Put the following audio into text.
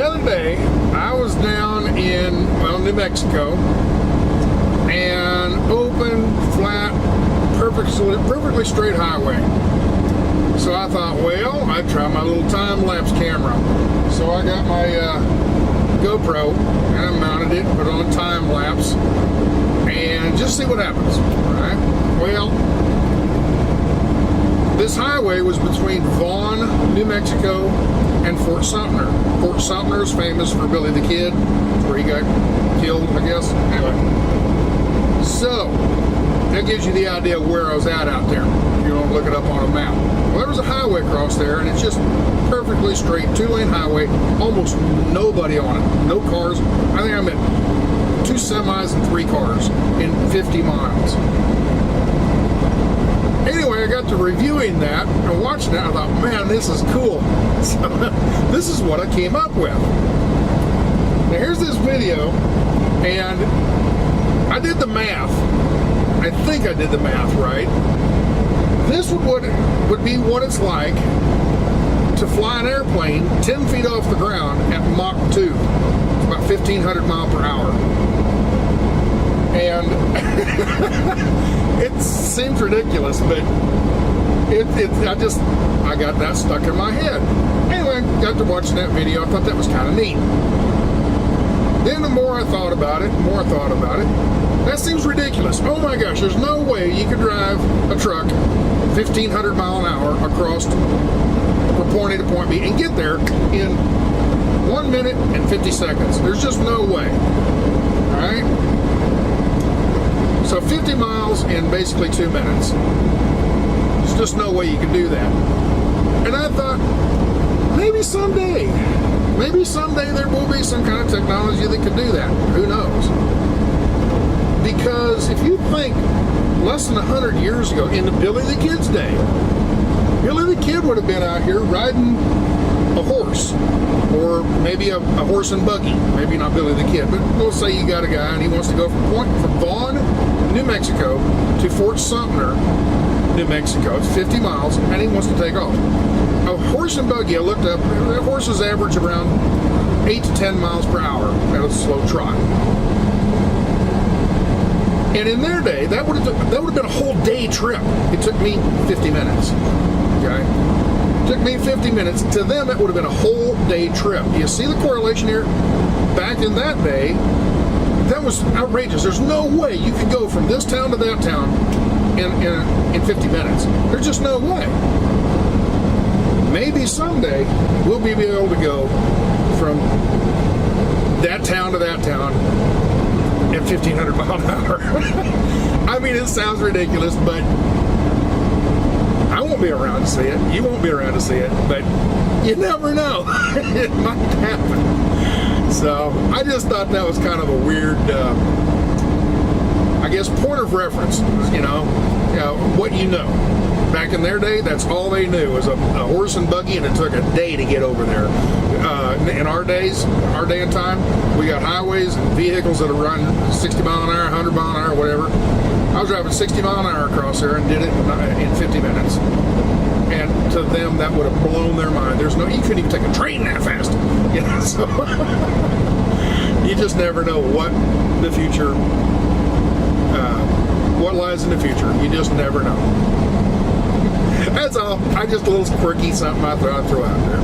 other day, I was down in, well, New Mexico, and open, flat, perfectly straight highway. So I thought, well, I'd try my little time-lapse camera. So I got my GoPro, and I mounted it, put it on time-lapse, and just see what happens, all right? Well, this highway was between Vaughn, New Mexico, and Fort Sumter. Fort Sumter is famous for Billy the Kid, where he got killed, I guess. Anyway, so that gives you the idea of where I was at out there. You don't look it up on a map. Well, there was a highway across there, and it's just perfectly straight, 2-lane highway, almost nobody on it, no cars. I think I met 2 semis and 3 cars in 50 miles. Anyway, I got to reviewing that and watching it. I thought, man, this is cool. So, this is what I came up with. Now, here's this video, and I did the math. I think I did the math right. This would be what it's like to fly an airplane 10 feet off the ground at Mach 2. It's about 1,500 miles per hour. And it seems ridiculous, but I got that stuck in my head. Anyway, got to watching that video. I thought that was kind of neat. Then the more I thought about it, that seems ridiculous. Oh my gosh, there's no way you could drive a truck 1,500 miles an hour across from point A to point B and get there in 1 minute and 50 seconds. There's just no way. All right? So 50 miles in basically 2 minutes. There's just no way you can do that. And I thought, maybe someday there will be some kind of technology that can do that. Who knows? Because if you think less than 100 years ago, in the Billy the Kid's day, Billy the Kid would have been out here riding a horse, or maybe a horse and buggy. Maybe not Billy the Kid, but we'll say you got a guy and he wants to go from Vaughn, New Mexico to Fort Sumter, New Mexico. It's 50 miles, and he wants to take off. A horse and buggy, I looked up, horses average around 8 to 10 miles per hour at a slow trot. And in their day, that would have been a whole day trip. It took me 50 minutes. Okay? It took me 50 minutes. To them, it would have been a whole day trip. You see the correlation here? Back in that day, that was outrageous. There's no way you could go from this town to that town in 50 minutes. There's just no way. Maybe someday we'll be able to go from that town to that town at 1,500 miles an hour. I mean, it sounds ridiculous, but I won't be around to see it. You won't be around to see it, but you never know. It might happen. So I just thought that was kind of a weird, I guess, point of reference, what you know. Back in their day, that's all they knew was a horse and buggy, and it took a day to get over there. In our day and time, we got highways and vehicles that are running 60 mile an hour, 100 mile an hour, whatever. I was driving 60 mile an hour across there and did it in 50 minutes. And to them, that would have blown their mind. You couldn't even take a train that fast. So you just never know what the future, what lies in the future. You just never know. That's all. Just a little quirky something I throw out there.